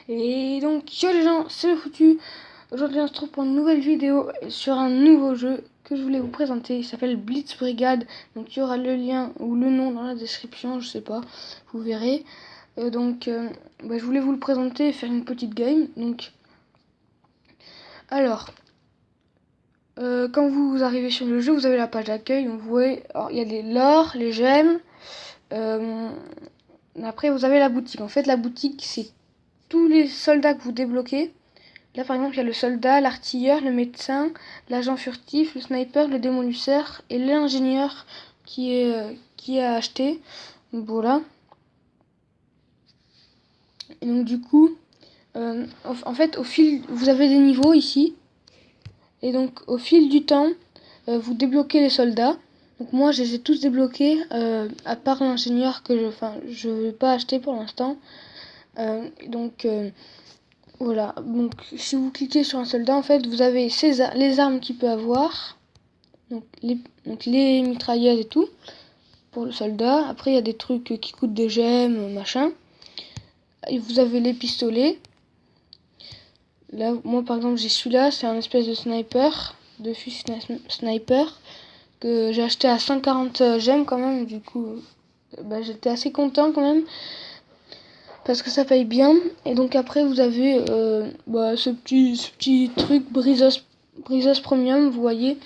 Et donc, yo les gens, c'est le foutu. Aujourd'hui, on se retrouve pour une nouvelle vidéo sur un nouveau jeu que je voulais vous présenter. Il s'appelle Blitz Brigade. Donc, il y aura le lien ou le nom dans la description, je sais pas, vous verrez. Je voulais vous le présenter et faire une petite game. Donc, alors, quand vous arrivez sur le jeu, vous avez la page d'accueil. Donc, vous voyez, il y a l'or, les gemmes. Après, vous avez la boutique. En fait, la boutique, c'est tous les soldats que vous débloquez. Là, par exemple, il y a le soldat, l'artilleur, le médecin, l'agent furtif, le sniper, le démolisseur et l'ingénieur qui est à acheter. Donc, voilà. Et donc, du coup, en fait, vous avez des niveaux ici. Et donc, au fil du temps, vous débloquez les soldats. Donc, moi, je les ai tous débloqués, à part l'ingénieur que je ne vais pas acheter pour l'instant. Voilà, donc si vous cliquez sur un soldat, en fait, vous avez les armes qu'il peut avoir, donc les mitrailleuses et tout, pour le soldat. Après, il y a des trucs qui coûtent des gemmes, machin. Et vous avez les pistolets. Là, moi, par exemple, j'ai celui-là, c'est un espèce de sniper, de fusil sniper, que j'ai acheté à 140 gemmes quand même, du coup, j'étais assez content quand même. Parce que ça paye bien. Et donc après vous avez ce petit truc briseuse premium, vous voyez.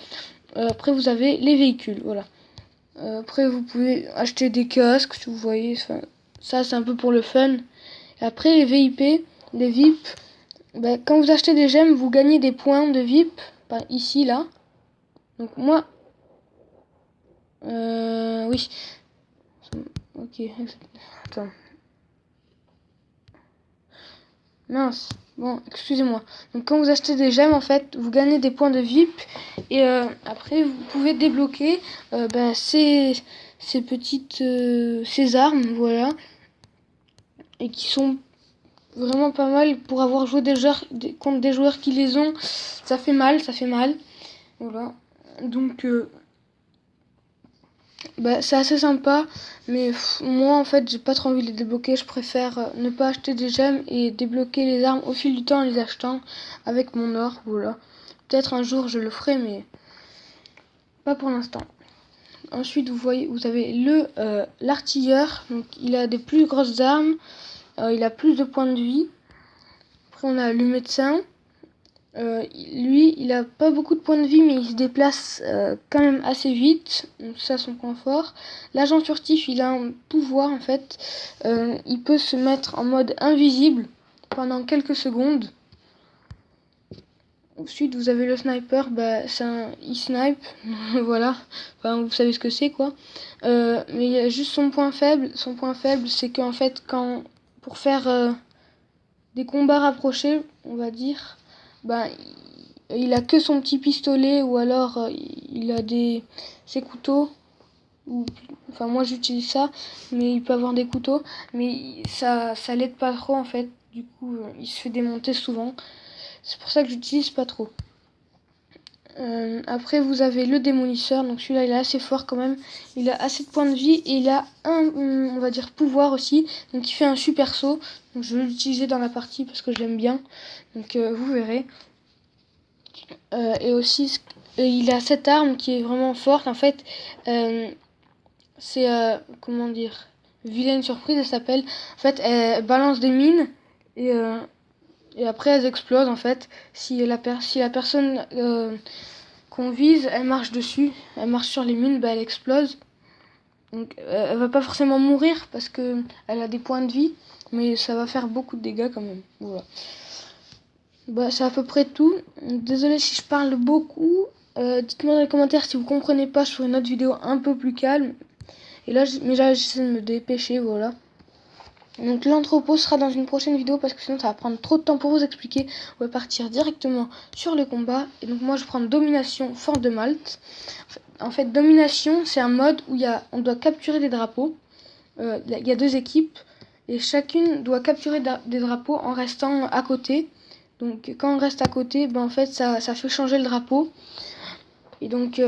Après vous avez les véhicules, voilà. Après vous pouvez acheter des casques, si vous voyez. Ça c'est un peu pour le fun. Et après les VIP, les VIP, quand vous achetez des gemmes, vous gagnez des points de VIP. Ici là. Donc moi, oui. Ok. Attends. Mince, bon, excusez-moi. Donc quand vous achetez des gemmes, en fait, vous gagnez des points de VIP. Et après, vous pouvez débloquer ces ces armes, voilà. Et qui sont vraiment pas mal pour avoir joué contre des joueurs qui les ont. Ça fait mal. Voilà. Donc, c'est assez sympa, mais moi en fait j'ai pas trop envie de les débloquer. Je préfère ne pas acheter des gemmes et débloquer les armes au fil du temps en les achetant avec mon or. Voilà, peut-être un jour je le ferai, mais pas pour l'instant. Ensuite vous avez l'artilleur, donc il a des plus grosses armes, il a plus de points de vie. Après on a le médecin. Lui, il a pas beaucoup de points de vie, mais il se déplace quand même assez vite. Donc ça, son point fort. L'agent furtif, il a un pouvoir en fait. Il peut se mettre en mode invisible pendant quelques secondes. Ensuite, vous avez le sniper. Il snipe, voilà. Enfin, vous savez ce que c'est, quoi. Mais il y a juste son point faible. Son point faible, c'est qu'en fait, pour faire des combats rapprochés, on va dire. Il a que son petit pistolet ou alors il a ses couteaux. Enfin moi j'utilise ça, mais il peut avoir des couteaux, mais ça l'aide pas trop en fait. Du coup il se fait démonter souvent. C'est pour ça que j'utilise pas trop. Après vous avez le démolisseur, donc celui-là il est assez fort quand même. Il a assez de points de vie et il a on va dire pouvoir aussi. Donc il fait un super saut. Donc je vais l'utiliser dans la partie parce que je l'aime bien. Donc vous verrez. Et aussi il a cette arme qui est vraiment forte en fait. C'est comment dire, vilaine surprise, elle s'appelle. En fait elle balance des mines et après elles explosent en fait. Si la personne qu'on vise, elle marche dessus, elle marche sur les mines, elle explose. Donc elle va pas forcément mourir parce que elle a des points de vie, mais ça va faire beaucoup de dégâts quand même. Voilà. C'est à peu près tout. Désolé si je parle beaucoup. Dites-moi dans les commentaires si vous comprenez pas. Je ferai une autre vidéo un peu plus calme. Et là, j'essaie de me dépêcher, voilà. Donc l'entrepôt sera dans une prochaine vidéo parce que sinon ça va prendre trop de temps pour vous expliquer. On va partir directement sur le combat. Et donc moi je prends Domination Fort de Malte. En fait, Domination, c'est un mode où on doit capturer des drapeaux. Il y a 2 équipes et chacune doit capturer des drapeaux en restant à côté. Donc quand on reste à côté, en fait ça fait changer le drapeau. Et donc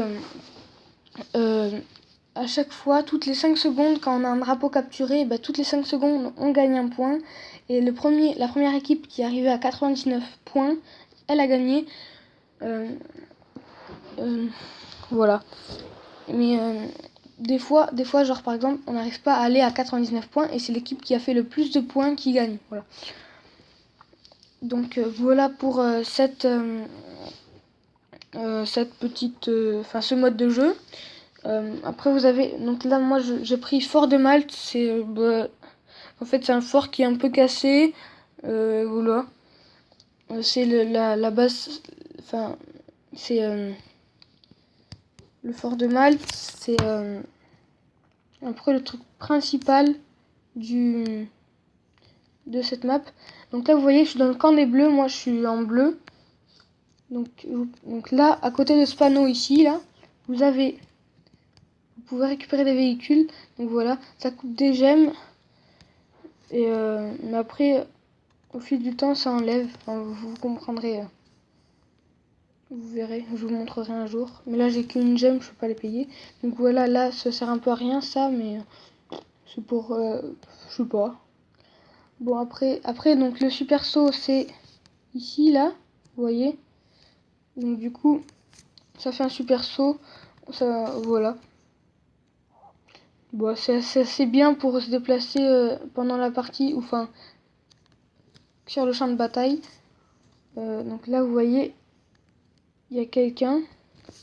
à chaque fois, toutes les 5 secondes, quand on a un drapeau capturé, bah, toutes les 5 secondes, on gagne un point. Et la première équipe qui est arrivée à 99 points, elle a gagné. Voilà. Mais des fois, genre par exemple, on n'arrive pas à aller à 99 points et c'est l'équipe qui a fait le plus de points qui gagne. Voilà. Donc voilà pour cette petite, ce mode de jeu. Après vous avez, donc là moi j'ai pris Fort de Malte. C'est en fait c'est un fort qui est un peu cassé. Voilà. C'est la base, enfin c'est le Fort de Malte. C'est après le truc principal de cette map. Donc là vous voyez, je suis dans le camp des bleus, moi je suis en bleu. Donc là, à côté de ce panneau ici, là, vous pouvez récupérer des véhicules. Donc voilà, ça coûte des gemmes. Et mais après, au fil du temps, ça enlève. Enfin, vous comprendrez. Vous verrez, je vous montrerai un jour. Mais là, j'ai qu'une gemme, je peux pas les payer. Donc voilà, là, ça sert un peu à rien, ça, mais c'est pour, je sais pas. Bon, après, donc le super saut, c'est ici, là, vous voyez. Donc du coup, ça fait un super saut. Ça, voilà. Bon, c'est assez bien pour se déplacer pendant la partie, ou enfin sur le champ de bataille. Donc là, vous voyez, il y a quelqu'un.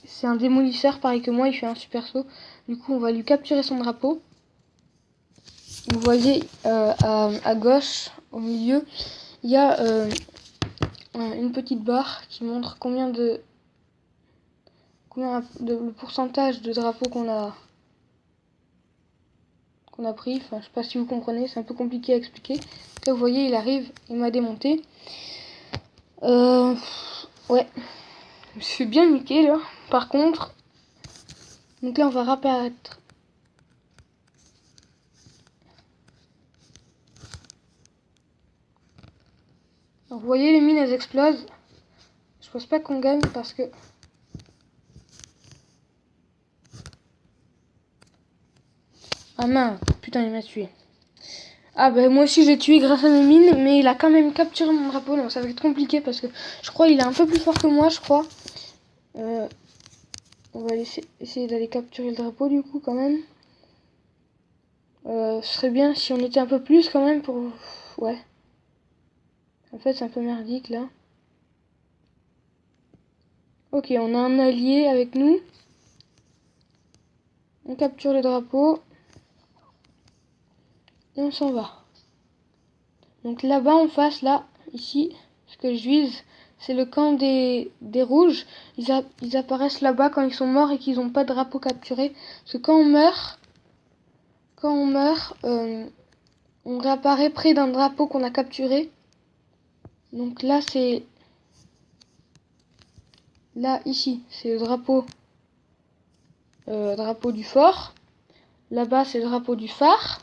C'est un démolisseur, pareil que moi, il fait un super saut. Du coup, on va lui capturer son drapeau. Vous voyez, à gauche, au milieu, il y a une petite barre qui montre le pourcentage de drapeaux qu'on a pris. Enfin, je sais pas si vous comprenez, c'est un peu compliqué à expliquer. Là, vous voyez, il arrive, il m'a démonté. Ouais, je suis bien niqué là. Par contre, donc là, on va réapparaître. Donc, vous voyez, les mines, elles explosent. Je pense pas qu'on gagne parce que... Ah mince, putain, il m'a tué. Ah bah moi aussi j'ai tué grâce à mes mines, mais il a quand même capturé mon drapeau, donc ça va être compliqué parce que je crois qu'il est un peu plus fort que moi, je crois. On va essayer d'aller capturer le drapeau du coup quand même. Ce serait bien si on était un peu plus quand même pour... Ouais. En fait c'est un peu merdique là. Ok, on a un allié avec nous. On capture le drapeau. Et on s'en va. Donc là-bas en face, là, ici, ce que je vise, c'est le camp des rouges. Ils apparaissent là-bas quand ils sont morts et qu'ils n'ont pas de drapeau capturé. Parce que quand on meurt, on réapparaît près d'un drapeau qu'on a capturé. Donc là, c'est... Là, ici, c'est le drapeau du fort. Là-bas, c'est le drapeau du phare.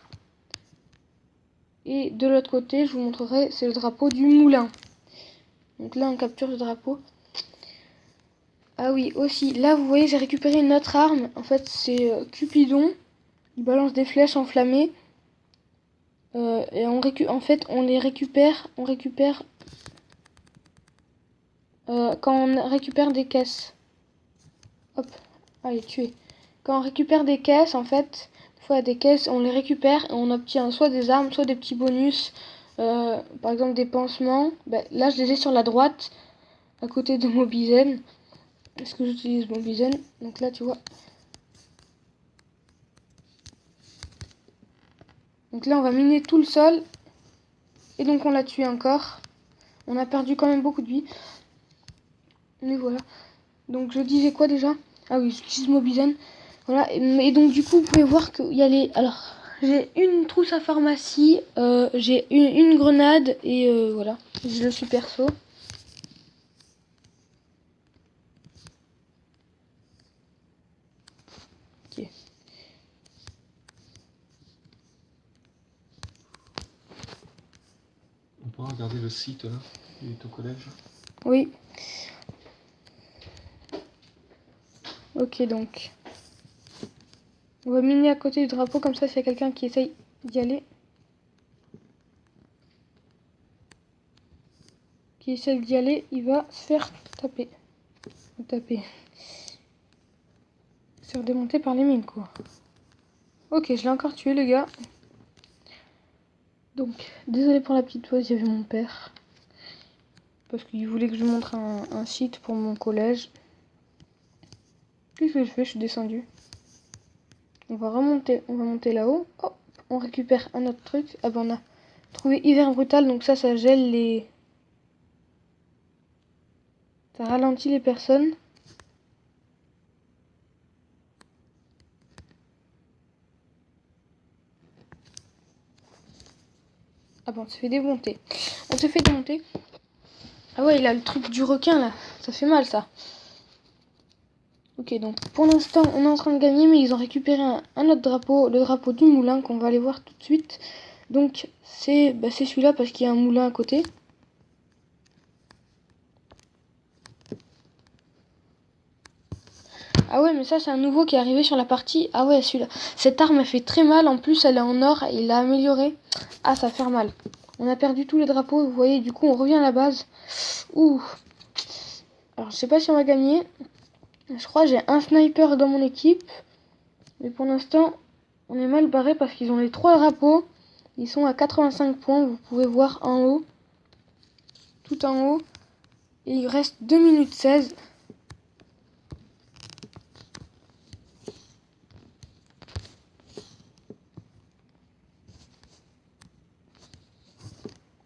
Et de l'autre côté, je vous montrerai, c'est le drapeau du moulin. Donc là, on capture le drapeau. Ah oui, aussi, là, vous voyez, j'ai récupéré une autre arme. En fait, c'est Cupidon. Il balance des flèches enflammées. Et en fait, on les récupère. Quand on récupère des caisses. Hop, allez, tué. Quand on récupère des caisses, en fait, des fois, des caisses, on les récupère et on obtient soit des armes, soit des petits bonus. Par exemple, des pansements. Ben, là, je les ai sur la droite, à côté de Mobizen. Est-ce que j'utilise Mobizen? Donc là, tu vois. Donc là, on va miner tout le sol. Et donc, on l'a tué encore. On a perdu quand même beaucoup de vie. Mais voilà. Donc, je disais quoi déjà? Ah oui, j'utilise Mobizen. Voilà. Et donc, du coup, vous pouvez voir qu'il y a les... Alors, j'ai une trousse à pharmacie. J'ai une grenade. Et voilà. J'ai le super saut. Ok. On pourra regarder le site là, il est au collège. Oui. Ok, donc. On va miner à côté du drapeau, comme ça s'il y a quelqu'un qui essaye d'y aller. Il va se faire taper. Se faire démonter par les mines, quoi. Ok, je l'ai encore tué, les gars. Donc, désolé pour la petite pause, il y avait mon père. Parce qu'il voulait que je montre un site pour mon collège. Qu'est-ce que je fais? Je suis descendu. On va monter là-haut. Hop, on récupère un autre truc. Ah ben on a trouvé hiver brutal, donc ça gèle les... Ça ralentit les personnes. Ah bon, on se fait démonter. Ah ouais, il a le truc du requin là. Ça fait mal ça. Ok, donc pour l'instant, on est en train de gagner, mais ils ont récupéré un autre drapeau, le drapeau du moulin, qu'on va aller voir tout de suite. Donc c'est celui-là parce qu'il y a un moulin à côté. Ah ouais, mais ça c'est un nouveau qui est arrivé sur la partie. Ah ouais, celui-là. Cette arme elle fait très mal, en plus elle est en or, il l'a améliorée. Ah, ça fait mal. On a perdu tous les drapeaux, vous voyez, du coup on revient à la base. Ouh. Alors je sais pas si on va gagner. Je crois que j'ai un sniper dans mon équipe. Mais pour l'instant, on est mal barré parce qu'ils ont les 3 drapeaux. Ils sont à 85 points, vous pouvez voir en haut. Tout en haut. Et il reste 2 minutes 16.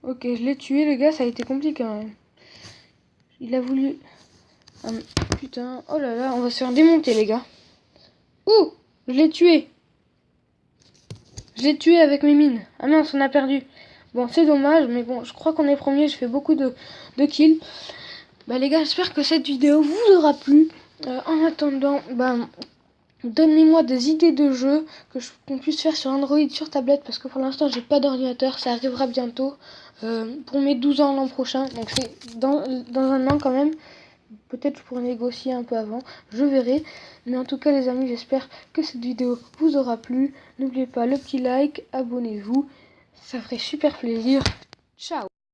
Ok, je l'ai tué, le gars, ça a été compliqué quand même. Il a voulu... Ah, putain, oh là là, on va se faire démonter, les gars. Ouh, je l'ai tué. Je l'ai tué avec mes mines. Ah mince, on a perdu. Bon, c'est dommage, mais bon, je crois qu'on est premier. Je fais beaucoup de kills. Bah les gars, j'espère que cette vidéo vous aura plu. En attendant, donnez-moi des idées de jeux qu'on puisse faire sur Android, sur tablette, parce que pour l'instant j'ai pas d'ordinateur, ça arrivera bientôt pour mes 12 ans l'an prochain, donc c'est dans un an quand même. Peut-être je pourrais négocier un peu avant, je verrai. Mais en tout cas les amis, j'espère que cette vidéo vous aura plu. N'oubliez pas le petit like, abonnez-vous, ça ferait super plaisir. Ciao.